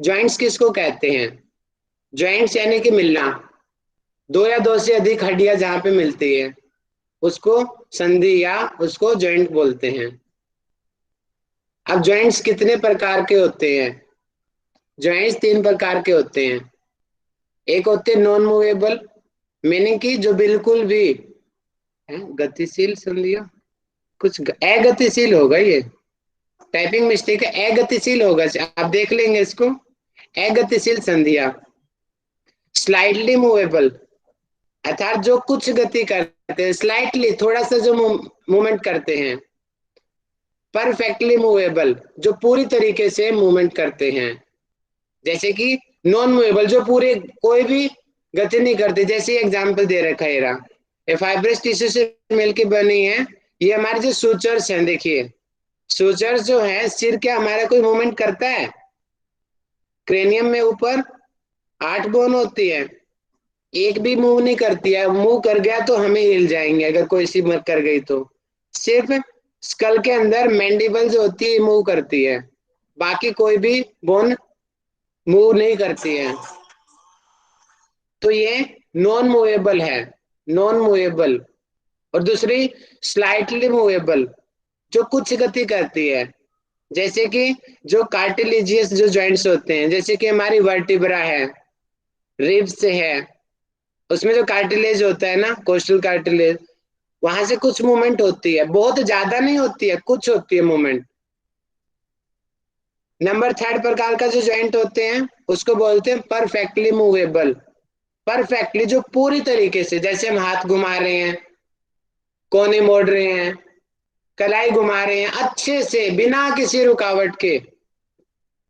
Joints किसको कहते हैं? जॉइंट्स यानी कि मिलना, दो या दो से अधिक हड्डियां जहां पे मिलती है उसको संधि या उसको जॉइंट बोलते हैं। अब जॉइंट्स कितने प्रकार के होते हैं? जॉइंट्स तीन प्रकार के होते हैं। एक होते हैं नॉन मूवेबल, मीनिंग की जो बिल्कुल भी गतिशील संधियां, अगतिशील होगा ये, टाइपिंग मिस्टेक है, अगतिशील होगा, आप देख लेंगे इसको। अगतिशील संधियां। स्लाइडली मूवेबल, अर्थात जो कुछ गति करते हैं, स्लाइटली थोड़ा सा जो मूवमेंट करते हैं। परफेक्टली मूवेबल, जो पूरी तरीके से मूवमेंट करते हैं। जैसे कि नॉन मूवेबल, जो पूरे कोई भी गति नहीं करते, जैसे एग्जांपल दे रखा है ये फाइब्रस टिश्यू से मिलकर बनी है। ये हमारे जो सूचर्स हैं, देखिए सूचर्स जो है, सिर क्या हमारा कोई मूवमेंट करता है? क्रेनियम में ऊपर 8 बोन होती है, एक भी मूव नहीं करती है, मूव कर गया तो हमें हिल जाएंगे अगर कोई सी मत कर गई तो। सिर्फ स्कल के अंदर मैंडिबल जो होती है मूव करती है, बाकी कोई भी बोन मूव नहीं करती है। तो ये नॉन मूवेबल है, नॉन मूवेबल। और दूसरी स्लाइटली मूवेबल, जो कुछ गति करती है। जैसे कि जो कार्टिलेजियस जो जॉइंट्स होते हैं, जैसे कि हमारी वर्टिब्रा है, रिब्स है, उसमें जो कार्टिलेज होता है ना, कोस्टल कार्टिलेज, वहां से कुछ मूवमेंट होती है, बहुत ज्यादा नहीं होती है, कुछ होती है मूवमेंट। नंबर थर्ड प्रकार का जो जॉइंट होते हैं उसको बोलते हैं परफेक्टली मूवेबल। परफेक्टली, जो पूरी तरीके से, जैसे हम हाथ घुमा रहे हैं, कोने मोड़ रहे हैं, कलाई घुमा रहे हैं, अच्छे से बिना किसी रुकावट के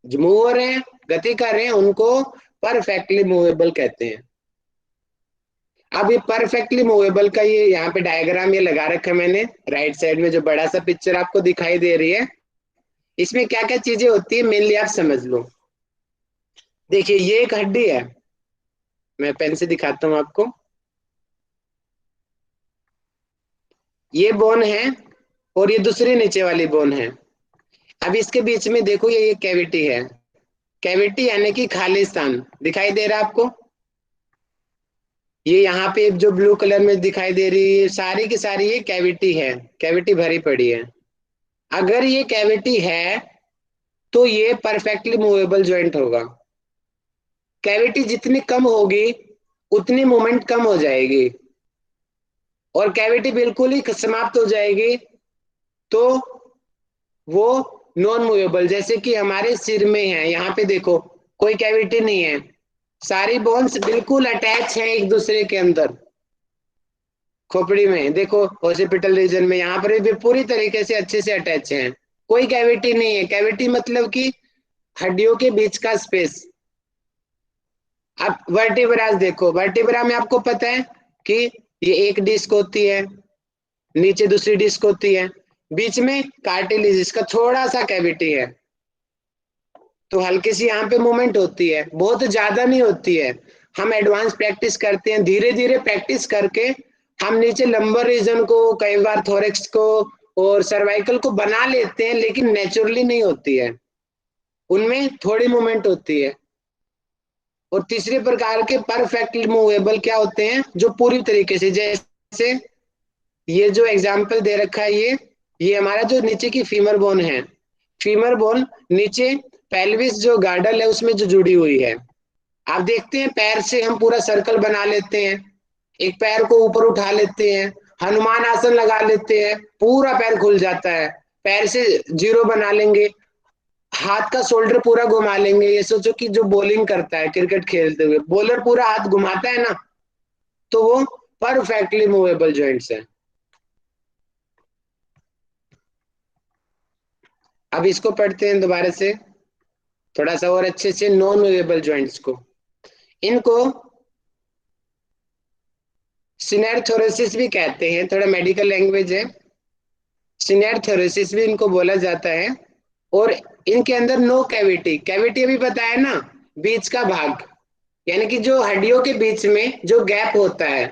जो मूव हो रहे हैं, गति कर रहे हैं, उनको परफेक्टली मूवेबल कहते हैं। अब ये परफेक्टली मूवेबल का ये यहाँ पे डायग्राम ये लगा रखा है मैंने, राइट साइड में जो बड़ा सा पिक्चर आपको दिखाई दे रही है, इसमें क्या क्या चीजें होती है मेनली आप समझ लो। देखिए ये एक हड्डी है, मैं पेन से दिखाता हूँ आपको। ये बोन है और ये दूसरी नीचे वाली बोन है। अब इसके बीच में देखो ये कैविटी है, कैविटी यानी कि खाली स्थान दिखाई दे रहा है आपको। ये यहाँ पे जो ब्लू कलर में दिखाई दे रही है सारी की सारी ये कैविटी है, कैविटी भरी पड़ी है। अगर ये कैविटी है तो ये परफेक्टली मूवेबल जॉइंट होगा। कैविटी जितनी कम होगी उतनी मूवमेंट कम हो जाएगी, और कैविटी बिल्कुल ही समाप्त हो जाएगी तो वो नॉन मूवेबल। जैसे कि हमारे सिर में है, यहाँ पे देखो कोई कैविटी नहीं है, सारी बोन्स बिल्कुल अटैच है एक दूसरे के अंदर। खोपड़ी में देखो, ओसिपिटल रीजन में यहाँ पर भी पूरी तरीके से अच्छे से अटैच हैं, कोई कैविटी नहीं है। कैविटी मतलब कि हड्डियों के बीच का स्पेस। अब वर्टिब्रास देखो, वर्टिब्रा में आपको पता है कि ये एक डिस्क होती है, नीचे दूसरी डिस्क होती है, बीच में कार्टिलेज, इसका थोड़ा सा कैविटी है, तो हल्की सी यहाँ पे मूवमेंट होती है, बहुत ज्यादा नहीं होती है। हम एडवांस प्रैक्टिस करते हैं, धीरे धीरे प्रैक्टिस करके हम नीचे लंबर रीजन को, कई बार थोरेक्स को और सर्वाइकल को बना लेते हैं, लेकिन नेचुरली नहीं होती है, उनमें थोड़ी मूवमेंट होती है। और तीसरे प्रकार के परफेक्टली मूवेबल क्या होते हैं? जो पूरी तरीके से, जैसे ये जो एग्जांपल दे रखा है, ये हमारा जो नीचे की फीमर बोन है, फीमर बोन नीचे पेल्विस जो गार्डल है उसमें जो जुड़ी हुई है। आप देखते हैं पैर से हम पूरा सर्कल बना लेते हैं, एक पैर को ऊपर उठा लेते हैं, हनुमान आसन लगा लेते हैं, पूरा पैर खुल जाता है। पैर से जीरो बना लेंगे, हाथ का शोल्डर पूरा घुमा लेंगे। ये सोचो कि जो बॉलिंग करता है क्रिकेट खेलते हुए, बॉलर पूरा हाथ घुमाता है ना, तो वो परफेक्टली मूवेबल जॉइंट्स है। अब इसको पढ़ते हैं दोबारा से थोड़ा सा और अच्छे से, नॉन मूवेबल जॉइंट्स को, इनको सिनेरथोरेसिस भी कहते हैं, थोड़ा मेडिकल लैंग्वेज है, सिनेरथोरेसिस भी इनको बोला जाता है। और इनके अंदर नो कैविटी, कैविटी अभी बताया ना, बीच का भाग, यानी कि जो हड्डियों के बीच में जो गैप होता है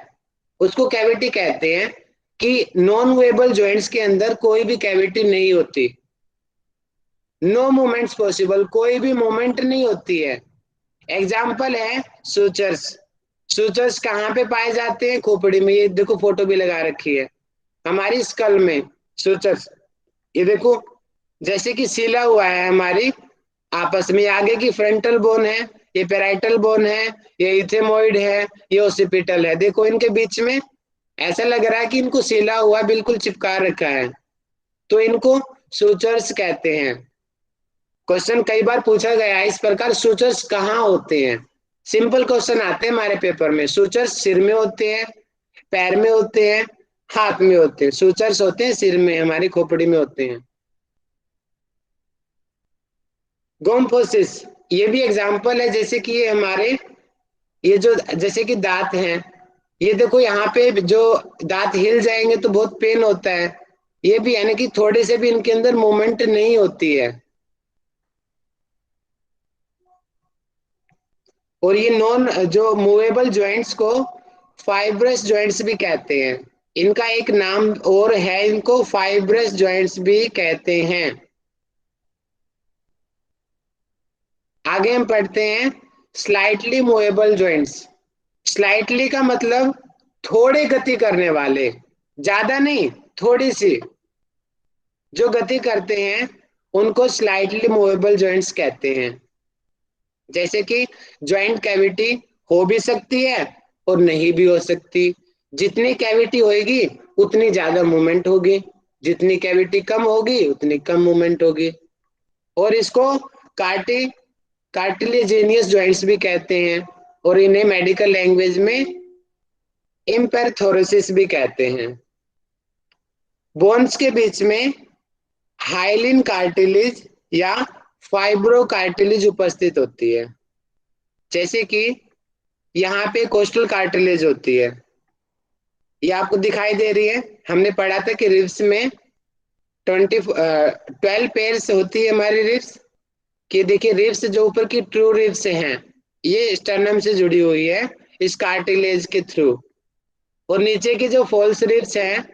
उसको कैविटी कहते हैं। कि नॉन मूवेबल जॉइंट्स के अंदर कोई भी कैविटी नहीं होती। नो मूवमेंट्स पॉसिबल, कोई भी मूवमेंट नहीं होती है। एग्जाम्पल है सूचर्स। सूचर्स कहाँ पे पाए जाते हैं? खोपड़ी में। ये देखो फोटो भी लगा रखी है हमारी स्कल में। सूचर्स ये देखो, जैसे कि सिला हुआ है हमारी आपस में। आगे की फ्रंटल बोन है, ये पेराइटल बोन है, ये इथेमोइड है, ये ओसिपिटल है। देखो इनके बीच में ऐसा लग रहा है कि इनको सिला हुआ बिल्कुल चिपका रखा है, तो इनको सूचर्स कहते हैं। क्वेश्चन कई बार पूछा गया है इस प्रकार, सूचर्स कहाँ होते हैं? सिंपल क्वेश्चन आते हैं हमारे पेपर में। सूचर्स सिर में होते हैं, पैर में होते हैं, हाथ में होते हैं। सूचर्स होते हैं सिर में, हमारी खोपड़ी में होते हैं। गोम्फोसिस ये भी एग्जाम्पल है। जैसे कि ये हमारे, ये जो जैसे कि दांत हैं, ये देखो यहाँ पे जो दांत हिल जाएंगे तो बहुत पेन होता है। ये भी यानी कि थोड़े से भी इनके अंदर मूवमेंट नहीं होती है। और ये नॉन जो मूवेबल जॉइंट्स को फाइब्रस जॉइंट्स भी कहते हैं। इनका एक नाम और है, इनको फाइब्रस जॉइंट्स भी कहते हैं। आगे हम पढ़ते हैं स्लाइटली मूवेबल जॉइंट्स। स्लाइटली का मतलब थोड़े गति करने वाले, ज्यादा नहीं, थोड़ी सी जो गति करते हैं उनको स्लाइटली मूवेबल जॉइंट्स कहते हैं। जैसे कि जॉइंट कैविटी हो भी सकती है और नहीं भी हो सकती। जितनी कैविटी होगी उतनी ज्यादा मूवमेंट होगी, जितनी कैविटी कम होगी उतनी कम मूवमेंट होगी। और इसको कार्टी कार्टिलेजिनियस जॉइंट्स भी कहते हैं, और इन्हें मेडिकल लैंग्वेज में इम्पेरथोरेसिस भी कहते हैं। बोन्स के बीच में हाइलिन कार्टिलेज या फाइब्रो कार्टिलेज उपस्थित होती है। जैसे कि यहाँ पे कोस्टल कार्टिलेज होती है, ये आपको दिखाई दे रही है। हमने पढ़ा था कि रिब्स में 12 पेयर्स होती है हमारी रिब्स कि देखिए, रिब्स जो ऊपर की ट्रू रिब्स हैं ये स्टर्नम से जुड़ी हुई है इस कार्टिलेज के थ्रू। और नीचे की जो फॉल्स रिब्स हैं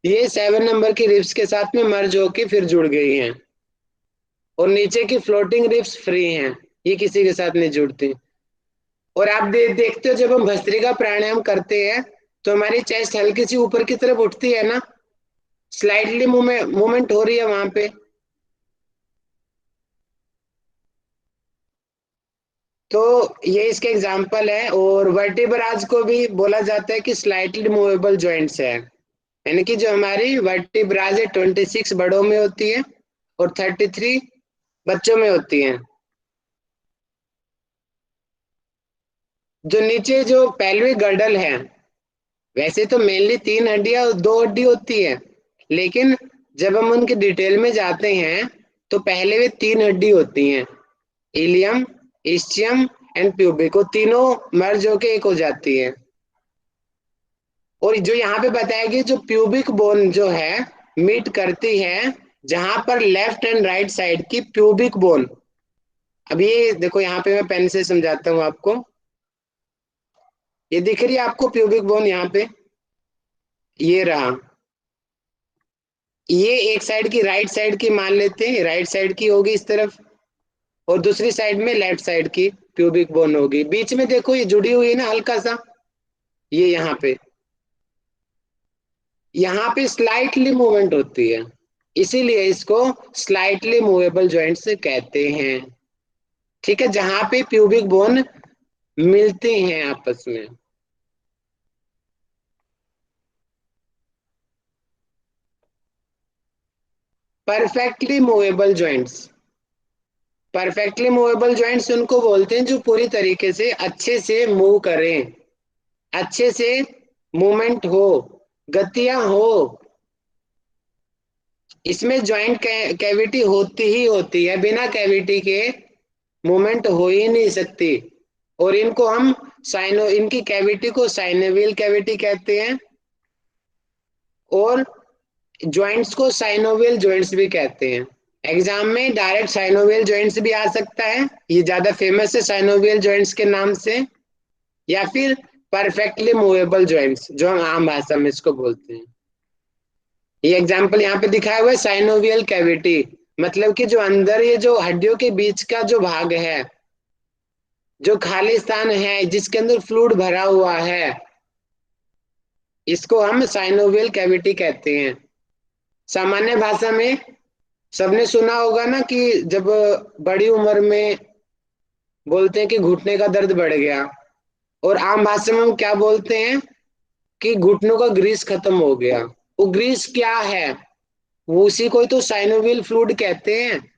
ये 7 नंबर की रिब्स के साथ में मर्ज होके फिर जुड़ गई हैं। और नीचे की फ्लोटिंग रिब्स फ्री हैं, ये किसी के साथ नहीं जुड़ती। और आप देखते हो जब हम भस्त्रिका प्राणायाम करते हैं तो हमारी चेस्ट हल्की सी ऊपर की तरफ उठती है ना, स्लाइटली मूवमेंट हो रही है वहां पे। तो ये इसके एग्जाम्पल है। और वर्टिब्राज को भी बोला जाता है कि स्लाइटली मूवेबल जॉइंट्स है। यानी कि जो हमारी वर्टिब्राज है 26 बड़ों में होती है और 33 बच्चों में होती है। जो नीचे जो पेल्विक गर्डल है, वैसे तो मेनली 3 हड्डियां और 2 हड्डी होती है, लेकिन जब हम उनके डिटेल में जाते हैं तो पहले वे 3 हड्डी होती हैं, इलियम, इस्चियम एंड प्यूबिक। वो तीनों मर्ज होके एक हो जाती है। और जो यहाँ पे बताया गया, जो प्यूबिक बोन जो है मीट करती है जहां पर लेफ्ट एंड राइट साइड की प्यूबिक बोन। अब ये देखो यहाँ पे मैं पेन से समझाता हूँ आपको। ये दिख रही है आपको प्यूबिक बोन यहाँ पे? ये रहा। ये एक साइड की, राइट साइड की मान लेते हैं, राइट साइड की होगी इस तरफ, और दूसरी साइड में लेफ्ट साइड की प्यूबिक बोन होगी। बीच में देखो ये जुड़ी हुई है ना हल्का सा, ये यहाँ पे स्लाइटली मूवमेंट होती है, इसीलिए इसको स्लाइटली मूवेबल जॉइंट्स कहते हैं। ठीक है, जहां पे प्यूबिक बोन मिलते हैं आपस में। Perfectly movable joints, perfectly movable joints उनको बोलते हैं जो पूरी तरीके से अच्छे से मूव करें, अच्छे से मूवमेंट हो, गतियां हो। इसमें जॉइंट कैविटी होती ही होती है, बिना कैविटी के मूवमेंट हो ही नहीं सकती। और इनको हम साइनो इनकी कैविटी को साइनोवियल कैविटी कहते हैं, और जॉइंट्स को साइनोवियल जॉइंट्स भी कहते हैं। एग्जाम में डायरेक्ट साइनोवियल जॉइंट्स भी आ सकता है, ये ज्यादा फेमस है साइनोवियल जॉइंट्स के नाम से, या फिर परफेक्टली मूवेबल जॉइंट्स जो हम आम भाषा में इसको बोलते हैं। ये एग्जाम्पल यहाँ पे दिखाया हुआ है साइनोवियल कैविटी, मतलब कि जो अंदर ये जो हड्डियों के बीच का जो भाग है, जो खाली स्थान है जिसके अंदर फ्लूइड भरा हुआ है, इसको हम साइनोवियल कैविटी कहते हैं। सामान्य भाषा में सबने सुना होगा ना कि जब बड़ी उम्र में बोलते हैं कि घुटने का दर्द बढ़ गया, और आम भाषा में हम क्या बोलते हैं कि घुटनों का ग्रीस खत्म हो गया। वो ग्रीस क्या है? वो उसी को ही तो साइनोवियल फ्लूइड कहते हैं,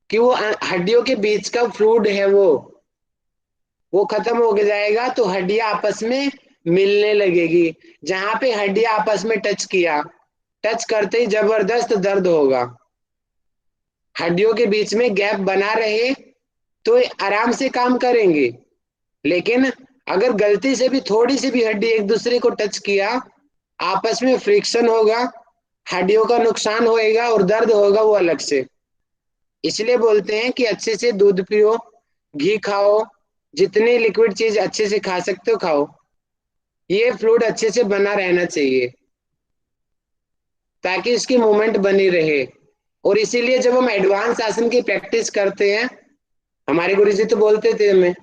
कि वो हड्डियों के बीच का फ्लूइड है, वो खत्म हो के जाएगा तो हड्डियां आपस में मिलने लगेगी। जहां पे हड्डियां आपस में टच किया, टच करते ही जबरदस्त दर्द होगा। हड्डियों के बीच में गैप बना रहे तो ये आराम से काम करेंगे, लेकिन अगर गलती से भी थोड़ी सी भी हड्डी एक दूसरे को टच किया, आपस में फ्रिक्शन होगा, हड्डियों का नुकसान होएगा और दर्द होगा वो अलग से। इसलिए बोलते हैं कि अच्छे से दूध पियो, घी खाओ, जितनी लिक्विड चीज अच्छे से खा सकते हो खाओ। ये फ्लूइड अच्छे से बना रहना चाहिए ताकि इसकी मूवमेंट बनी रहे। और इसीलिए जब हम एडवांस आसन की प्रैक्टिस करते हैं, हमारे गुरुजी तो बोलते थे हमें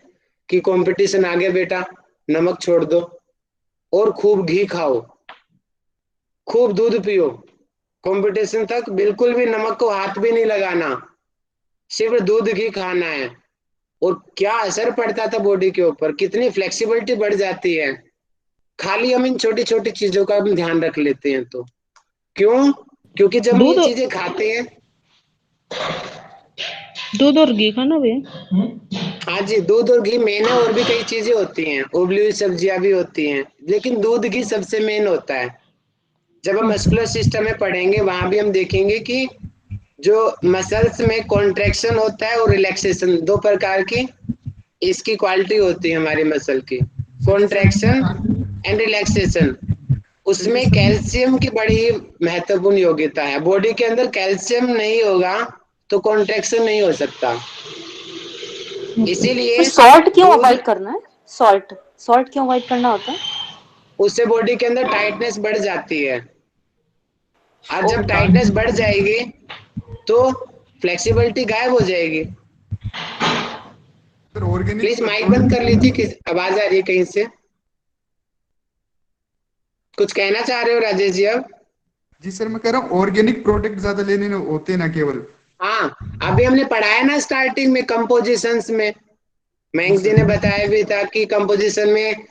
कि कंपटीशन आ गया बेटा, नमक छोड़ दो और खूब घी खाओ, खूब दूध पियो। कंपटीशन तक बिल्कुल भी नमक को हाथ भी नहीं लगाना, सिर्फ दूध घी खाना है। और क्या असर पड़ता था बॉडी के ऊपर, कितनी फ्लेक्सिबिलिटी बढ़ जाती है, खाली हम इन छोटी छोटी चीजों का भी ध्यान रख लेते हैं तो। क्यों? क्योंकि जब हम ये दूध चीजें खाते हैं। दूध और घी खाना भैया? हाँ जी, दूध और घी मेन है, और भी कई चीजें होती हैं, उबली हुई सब्जियां भी होती हैं, लेकिन दूध घी सबसे मेन होता है। जब हम मस्कुलर सिस्टम में पढ़ेंगे वहां भी हम देखेंगे कि जो मसल्स में कॉन्ट्रेक्शन होता है और रिलैक्सेशन, दो प्रकार की इसकी क्वालिटी होती है हमारे मसल की, चलिए सर। Contraction and relaxation. चलिए उसमें सर। कैल्शियम की बड़ी महत्वपूर्ण योग्यता है। बॉडी के अंदर कैल्शियम नहीं होगा तो कॉन्ट्रैक्शन नहीं हो सकता। तो इसीलिए सॉल्ट क्यों दूध, अवॉइड करना है? सॉल्ट सॉल्ट क्यों अवॉइड करना होता है? उससे बॉडी के अंदर टाइटनेस बढ़ जाती है, और जब टाइटनेस बढ़ ओके। जाएगी तो फ्लेक्सिबिलिटी गायब हो जाएगी। सर ऑर्गेनिक प्लीज माइक बंद कर लीजिए, प्रोडक्ट। किस आवाज आ रही है कहीं से? कुछ कहना चाह रहे हो राजेश जी अब? जी सर, मैं कह रहा हूँ ऑर्गेनिक प्रोडक्ट ज्यादा लेने होते हैं ना केवल। हाँ, अभी हमने पढ़ाया ना स्टार्टिंग में कंपोजिशंस में, जी मयंक जी ने सर। बताया भी था कि कंपोजिशन में,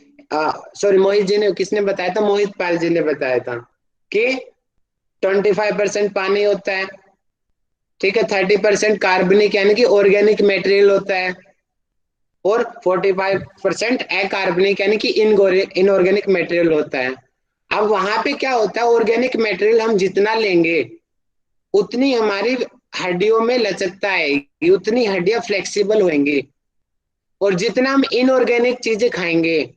सॉरी मोहित जी ने, किसने बताया था, मोहित पाल जी ने बताया था कि 25% पानी होता है, ठीक है, 30% कार्बनिक यानी कि ऑर्गेनिक मटेरियल होता है, और 45% अकार्बनिक यानी कि इनऑर्गेनिक मटेरियल होता है। अब वहां पे क्या होता है, ऑर्गेनिक मटेरियल हम जितना लेंगे उतनी हमारी हड्डियों में लचकता आएगी, उतनी हड्डियां फ्लेक्सिबल होंगी। और जितना हम इनऑर्गेनिक चीजें खाएंगे,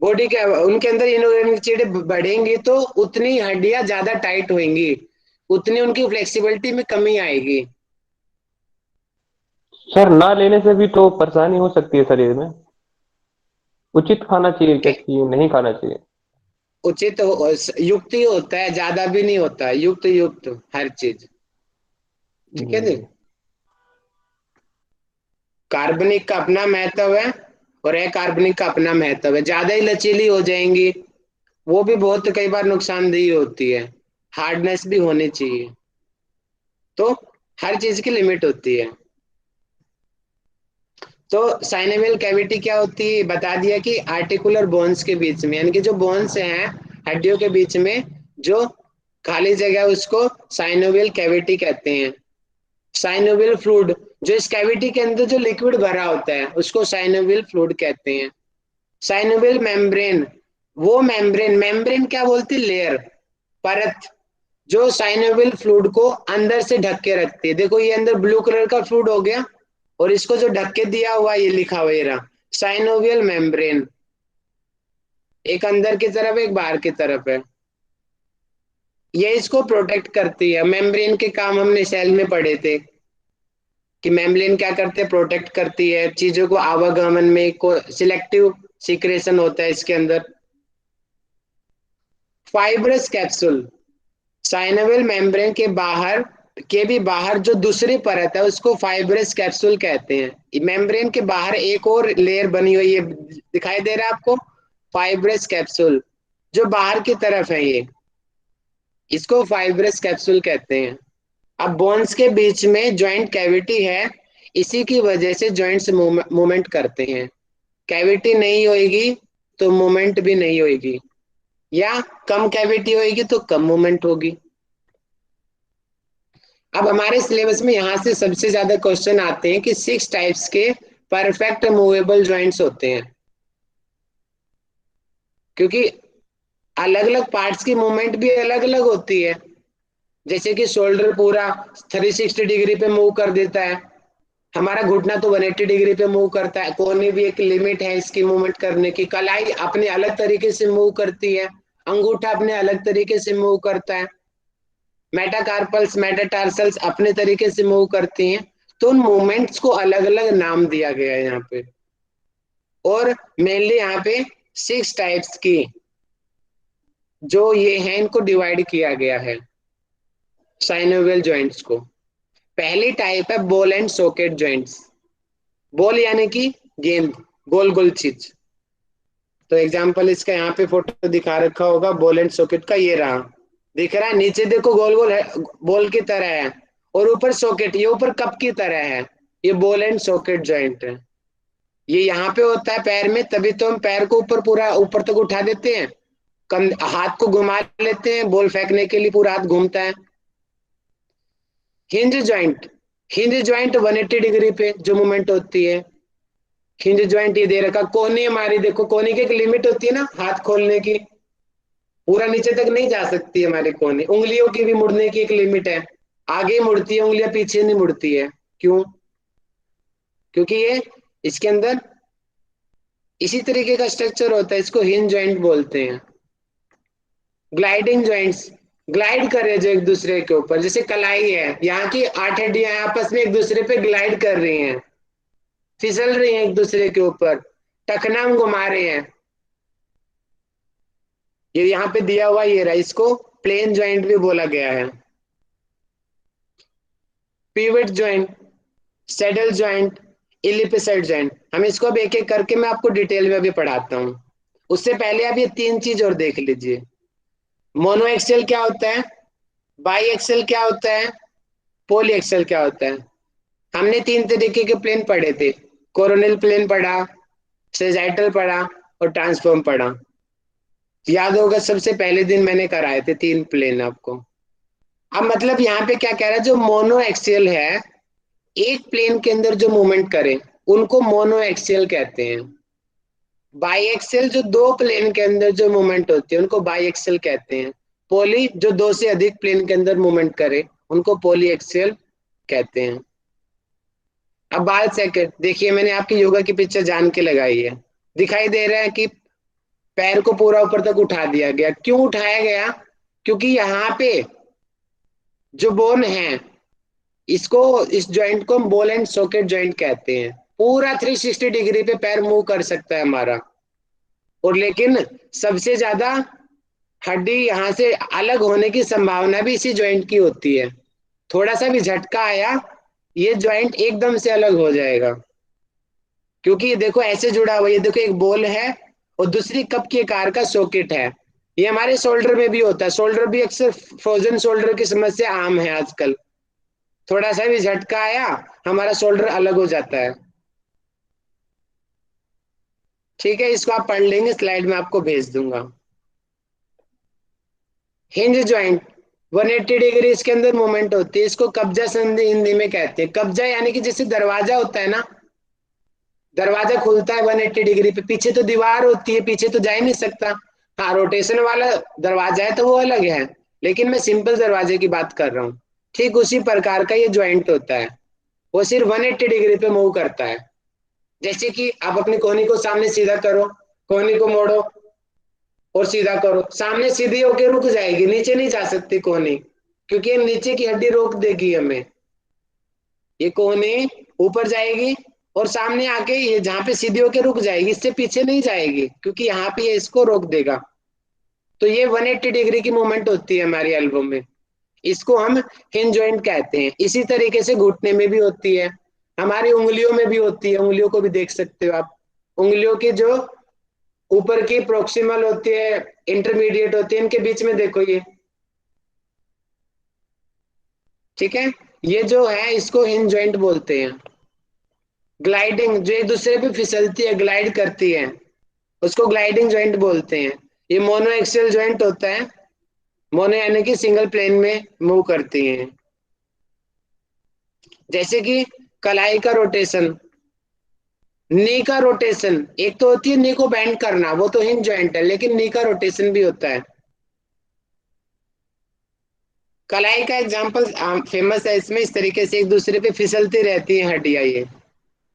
बॉडी के उनके अंदर इनऑर्गेनिक चीजें बढ़ेंगी तो उतनी हड्डियां ज्यादा टाइट होंगी, उतनी उनकी फ्लेक्सिबिलिटी में कमी आएगी। सर ना लेने से भी तो परेशानी हो सकती है शरीर में। उचित खाना चाहिए क्या के- चाहिए नहीं खाना चाहिए? उचित युक्त ही होता है, ज्यादा भी नहीं होता, युक्त युक्त हर चीज। ठीक है जी। जी। कार्बनिक का अपना महत्व है और अकार्बनिक का अपना महत्व है। ज्यादा ही लचीली हो जाएंगी, वो भी बहुत कई बार नुकसानदेही होती है। हार्डनेस भी होनी चाहिए, तो हर चीज की लिमिट होती है। तो साइनेवियल कैविटी क्या होती है बता दिया, कि आर्टिकुलर बोन्स के बीच में, यानी कि जो बोन्स हैं हड्डियों के बीच में जो खाली जगह है, उसको साइनोवियल कैविटी कहते हैं। साइनोवियल फ्लूइड, जो इस कैविटी के अंदर जो लिक्विड भरा होता है उसको साइनोवियल फ्लूइड कहते हैं। साइनोवियल मेम्ब्रेन, वो मेम्ब्रेन, मेम्ब्रेन क्या बोलते हैं, लेयर, परत, जो साइनोवियल फ्लूइड को अंदर से ढक के रखती है। देखो ये अंदर ब्लू कलर का फ्लूइड हो गया, और इसको जो ढक के दिया हुआ ये लिखा हुआ ये रहा, साइनोवियल मेम्ब्रेन। एक अंदर की तरफ एक बाहर की तरफ है, ये इसको प्रोटेक्ट करती है। मेम्ब्रेन के काम हमने सेल में पढ़े थे कि मेम्ब्रेन क्या करते हैं, प्रोटेक्ट करती है चीजों को, आवागमन में को सिलेक्टिव सीक्रेशन होता है इसके अंदर। फाइब्रस कैप्सूल, साइनोवियल मेम्ब्रेन के बाहर के भी बाहर जो दूसरी परत है उसको फाइब्रस कैप्सूल कहते हैं। मेम्ब्रेन के बाहर एक और लेयर बनी हुई है, दिखाई दे रहा है आपको, फाइब्रस कैप्सूल, जो बाहर की तरफ है, ये इसको फाइब्रस कैप्सूल कहते हैं। अब बोन्स के बीच में जॉइंट कैविटी है, इसी की वजह से जॉइंट्स मूवमेंट करते हैं। कैविटी नहीं होगी तो मूवमेंट भी नहीं होगी, या कम कैविटी होगी तो कम मूवमेंट होगी। अब हमारे सिलेबस में यहां से सबसे ज्यादा क्वेश्चन आते हैं कि 6 टाइप्स के परफेक्ट मूवेबल जॉइंट्स होते हैं, क्योंकि अलग अलग पार्ट्स की मूवमेंट भी अलग अलग होती है। जैसे कि शोल्डर पूरा 360 डिग्री पे मूव कर देता है, हमारा घुटना तो 180 डिग्री पे मूव करता है, कोहनी भी एक लिमिट है इसकी मूवमेंट करने की, कलाई अपने अलग तरीके से मूव करती है, अंगूठा अपने अलग तरीके से मूव करता है, मेटाकार्पल्स मेटाटार्सल्स अपने तरीके से मूव करती हैं। तो उन मूवमेंट्स को अलग अलग नाम दिया गया है यहाँ पे, और मेनली यहाँ पे 6 टाइप्स की जो ये हैं इनको डिवाइड किया गया है साइनोवियल जॉइंट्स को। पहली टाइप है ball and socket joints. Ball यानी कि गेंद, गोल गोल चीज। तो एग्जांपल इसका यहाँ पे फोटो दिखा रखा होगा बॉल एंड सॉकेट का, ये रहा, दिख रहा है, नीचे देखो गोल गोल है, बॉल की तरह है, और ऊपर सॉकेट, ये ऊपर कप की तरह है, ये बॉल एंड सॉकेट जॉइंट है। ये यहाँ पे होता है पैर में, तभी तो हम पैर को ऊपर पूरा ऊपर तक उठा देते हैं, हाथ को घुमा लेते हैं, बॉल फेंकने के लिए पूरा हाथ घूमता है। Hinge joint, hinge joint 180 degree पे जो मूवमेंट होती है, हिंज जॉइंट ये दे रखा। कोहनी हमारी देखो, कोहनी की एक लिमिट होती है ना हाथ खोलने की, पूरा नीचे तक नहीं जा सकती हमारी कोहनी। उंगलियों की भी मुड़ने की एक लिमिट है, आगे मुड़ती है उंगलियां, पीछे नहीं मुड़ती है। क्यों? क्योंकि ये इसके अंदर इसी तरीके का स्ट्रक्चर होता है, इसको हिंज जॉइंट बोलते हैं। ग्लाइडिंग जॉइंट्स, ग्लाइड कर रहे हैं जो एक दूसरे के ऊपर, जैसे कलाई है, यहाँ की 8 हड्डियां आपस में एक दूसरे पे ग्लाइड कर रही हैं, फिसल रही हैं एक दूसरे के ऊपर, टखना हम घुमा रहे हैं। ये यहाँ पे दिया हुआ ये रहा, इसको प्लेन जॉइंट भी बोला गया है। Pivot joint, saddle joint, ellipsoid joint, हम इसको अब एक एक करके मैं आपको डिटेल में भी पढ़ाता हूँ। उससे पहले आप ये 3 चीज और देख लीजिए। मोनो एक्सेल क्या होता है, बाई एक्सेल क्या होता है, पोली एक्सेल क्या होता है। हमने 3 तरीके के प्लेन पढ़े थे, कोरोनल प्लेन पढ़ा, सेजाइटल पढ़ा, और ट्रांसफॉर्म पढ़ा। याद होगा सबसे पहले दिन मैंने कराए थे 3 प्लेन आपको। अब मतलब यहाँ पे क्या कह रहा है, जो मोनो एक्सियल है, एक प्लेन के अंदर जो मूवमेंट करे उनको मोनो एक्सियल कहते हैं। बाई एक्सियल जो 2 प्लेन के अंदर जो मूवमेंट होती है उनको बाई एक्सियल कहते हैं। पोली जो 2 से अधिक प्लेन के अंदर मूवमेंट करे उनको पोली एक्सियल कहते हैं। अब बात सेकंड देखिए, मैंने आपकी योगा की पिक्चर जान के लगाई है, दिखाई दे रहा है कि पैर को पूरा ऊपर तक उठा दिया गया। क्यों उठाया गया? क्योंकि यहाँ पे जो बोन है, इसको, इस जॉइंट को हम बॉल एंड सॉकेट जॉइंट कहते हैं। पूरा 360 डिग्री पे पैर मूव कर सकता है हमारा, और लेकिन सबसे ज्यादा हड्डी यहाँ से अलग होने की संभावना भी इसी जॉइंट की होती है। थोड़ा सा भी झटका आया, ये जॉइंट एकदम से अलग हो जाएगा, क्योंकि ये देखो ऐसे जुड़ा हुआ, ये देखो एक बॉल है और दूसरी कप के आकार का सॉकेट है। ये हमारे शोल्डर में भी होता है, शोल्डर भी अक्सर फ्रोजन शोल्डर की समस्या आम है आजकल। थोड़ा सा भी झटका आया, हमारा शोल्डर अलग हो जाता है। ठीक है, इसको आप पढ़ लेंगे, स्लाइड में आपको भेज दूंगा। हिंज जॉइंट 180 डिग्री इसके अंदर मूवमेंट होती है, इसको कब्जा संधि हिंदी में कहते हैं। कब्जा यानी कि जैसे दरवाजा होता है ना, दरवाजा खुलता है 180 डिग्री पे, पीछे तो दीवार होती है, पीछे तो जा ही नहीं सकता। हाँ, रोटेशन वाला दरवाजा है तो वो अलग है, लेकिन मैं सिंपल दरवाजे की बात कर रहा हूँ। ठीक उसी प्रकार का ये ज्वाइंट होता है, वो सिर्फ 180 डिग्री पे मूव करता है। जैसे कि आप अपनी कोहनी को सामने सीधा करो, कोहनी को मोड़ो और सीधा करो, सामने सीधी होके रुक जाएगी, नीचे नहीं जा सकती कोहनी, क्योंकि ये नीचे की हड्डी रोक देगी हमें। ये कोहनी ऊपर जाएगी और सामने आके ये जहां पे सीधी होके रुक जाएगी, इससे पीछे नहीं जाएगी, क्योंकि यहाँ पे ये इसको रोक देगा। तो ये 180 डिग्री की मूवमेंट होती है हमारी एल्बो में। इसको हम हिंज जॉइंट कहते हैं। इसी तरीके से घुटने में भी होती है, हमारी उंगलियों में भी होती है, उंगलियों को भी देख सकते हो आप। उंगलियों की जो ऊपर की प्रोक्सिमल होती है, इंटरमीडिएट होती है, इनके बीच में देखो ये, ठीक है, ये जो है इसको हिंज जॉइंट बोलते हैं। ग्लाइडिंग, जो एक दूसरे पे फिसलती है, ग्लाइड करती है, उसको ग्लाइडिंग जॉइंट बोलते हैं। ये मोनो एक्सियल जॉइंट होता है, मोनो यानी कि सिंगल प्लेन में मूव करती हैं। जैसे कि कलाई का रोटेशन, नी का रोटेशन, एक तो होती है नी को बेंड करना, वो तो हिंज जॉइंट है, लेकिन नी का रोटेशन भी होता है। कलाई का एग्जांपल फेमस है, इसमें इस तरीके से एक दूसरे पे फिसलती रहती है हड्डियां, ये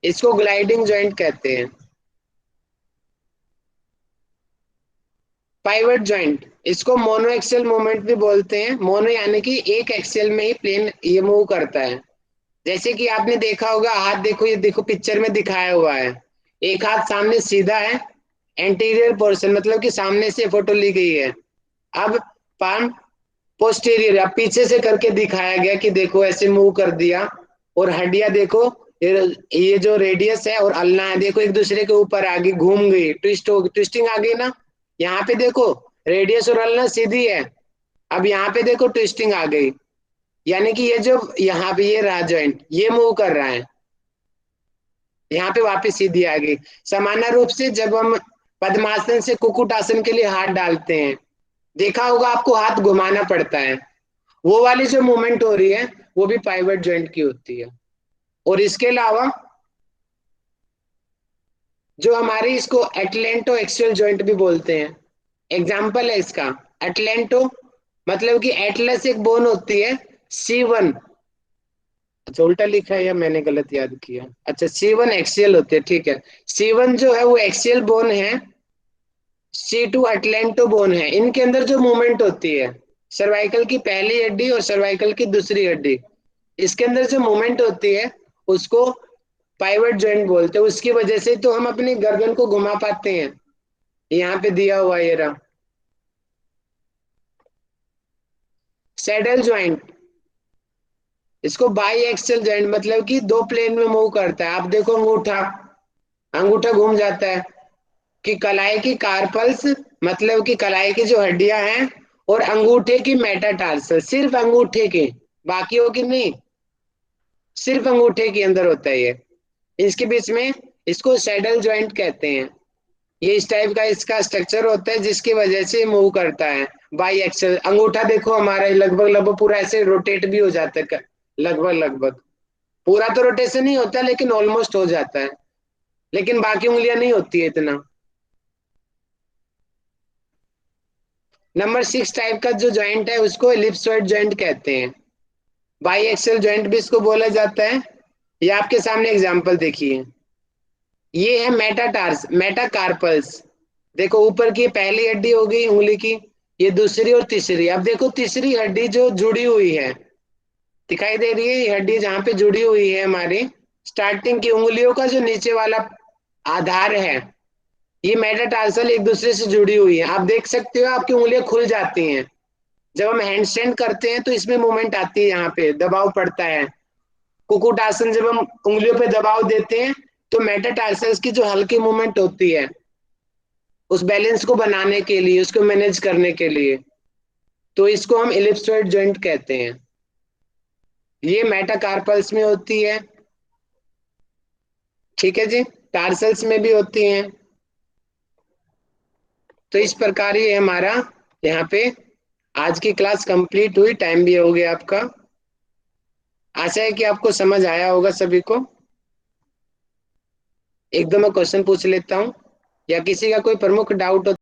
इसको ग्लाइडिंग जॉइंट कहते हैं। पाइवट जॉइंट, इसको मोनो एक्सियल मूवमेंट भी बोलते हैं। मोनो यानी कि एक एक्सियल में ही प्लेन ये मूव करता है। जैसे कि आपने देखा होगा, हाथ देखो, ये देखो पिक्चर में दिखाया हुआ है, एक हाथ सामने सीधा है, एंटीरियर पोर्शन मतलब कि सामने से फोटो ली गई है। अब पाम पोस्टीरियर, अब पीछे से करके दिखाया गया कि देखो ऐसे मूव कर दिया, और हड्डियां देखो, ये जो रेडियस है और अल्ना है, देखो एक दूसरे के ऊपर आ गई, घूम गई, ट्विस्ट हो गई, ट्विस्टिंग आ गई ना। यहाँ पे देखो रेडियस और अल्ना सीधी है, अब यहाँ पे देखो ट्विस्टिंग आ गई, यानी कि ये जो यहाँ पे ये रहा जॉइंट, ये मूव कर रहा है, यहाँ पे वापस सीधी आ गई। सामान्य रूप से जब हम पद्मासन से कुक्कुटासन के लिए हाथ डालते हैं, देखा होगा आपको हाथ घुमाना पड़ता है, वो वाली जो मूवमेंट हो रही है वो भी पाइवट जॉइंट की होती है। और इसके अलावा जो हमारी, इसको एटलेंटो एक्सियल जॉइंट भी बोलते हैं। एग्जाम्पल है इसका, एटलेंटो मतलब कि एटलस एक बोन होती है, C1, अच्छा उल्टा लिखा है या मैंने गलत याद किया, अच्छा C1 एक्सियल होते हैं, ठीक है। C1 जो है वो एक्सियल बोन है, C2 अटलेंटो बोन है। इनके अंदर जो मूवमेंट होती है, सर्वाइकल की पहली हड्डी और सर्वाइकल की दूसरी हड्डी, इसके अंदर जो मूवमेंट होती है उसको पाइवट जॉइंट बोलते हैं। उसकी वजह से तो हम अपनी गर्दन को घुमा पाते हैं, यहाँ पे दिया हुआ ये रहा। सैडल जॉइंट, इसको बाई एक्सियल जॉइंट मतलब कि दो प्लेन में मूव करता है। आप देखो अंगूठा, अंगूठा घूम जाता है, कि कलाई की कार्पल्स मतलब कि कलाई की जो हड्डियां हैं, और अंगूठे की मेटाटार्सल, सिर्फ अंगूठे की, बाकियों की नहीं, सिर्फ अंगूठे के अंदर होता है ये, इसके बीच में, इसको सैडल जॉइंट कहते हैं। ये इस टाइप का इसका स्ट्रक्चर होता है जिसकी वजह से मूव करता है बाई एक्सल। अंगूठा देखो हमारा लगभग लगभग पूरा ऐसे रोटेट भी हो जाता है, लगभग लगभग, पूरा तो रोटेशन नहीं होता लेकिन ऑलमोस्ट हो जाता है, लेकिन बाकी उंगलियां नहीं होती है इतना। नंबर 6 टाइप का जो जॉइंट है उसको एलिप्सॉइड जॉइंट कहते हैं। बाई एक्सल जॉइंट भी इसको बोला जाता है। ये आपके सामने एग्जांपल देखिए, ये है मेटाटार्स, मेटाकार्पल्स, देखो ऊपर की पहली हड्डी हो गई उंगली की, ये दूसरी और तीसरी। अब देखो तीसरी हड्डी जो जुड़ी हुई है, दिखाई दे रही है, ये हड्डी जहां पे जुड़ी हुई है हमारी स्टार्टिंग की उंगलियों का जो नीचे वाला आधार है, ये मेटाटार्सल एक दूसरे से जुड़ी हुई है। आप देख सकते हो आपकी उंगलियां खुल जाती हैं, जब हम हैंड स्टैंड करते हैं तो इसमें मूवमेंट आती है, यहाँ पे दबाव पड़ता है। कुक्कुटासन जब हम उंगलियों पे दबाव देते हैं तो मेटाटार्सल्स की जो हल्की मूवमेंट होती है, उस बैलेंस को बनाने के लिए, उसको मैनेज करने के लिए, तो इसको हम एलिप्सॉइड जॉइंट कहते हैं। ये मेटाकार्पल्स में होती है, ठीक है जी, टार्सल्स में भी होती हैं। तो इस प्रकार ये हमारा यहाँ पे आज की क्लास कंप्लीट हुई, टाइम भी हो गया आपका। आशा है कि आपको समझ आया होगा सभी को। एक दो मैं क्वेश्चन पूछ लेता हूँ, या किसी का कोई प्रमुख डाउट हो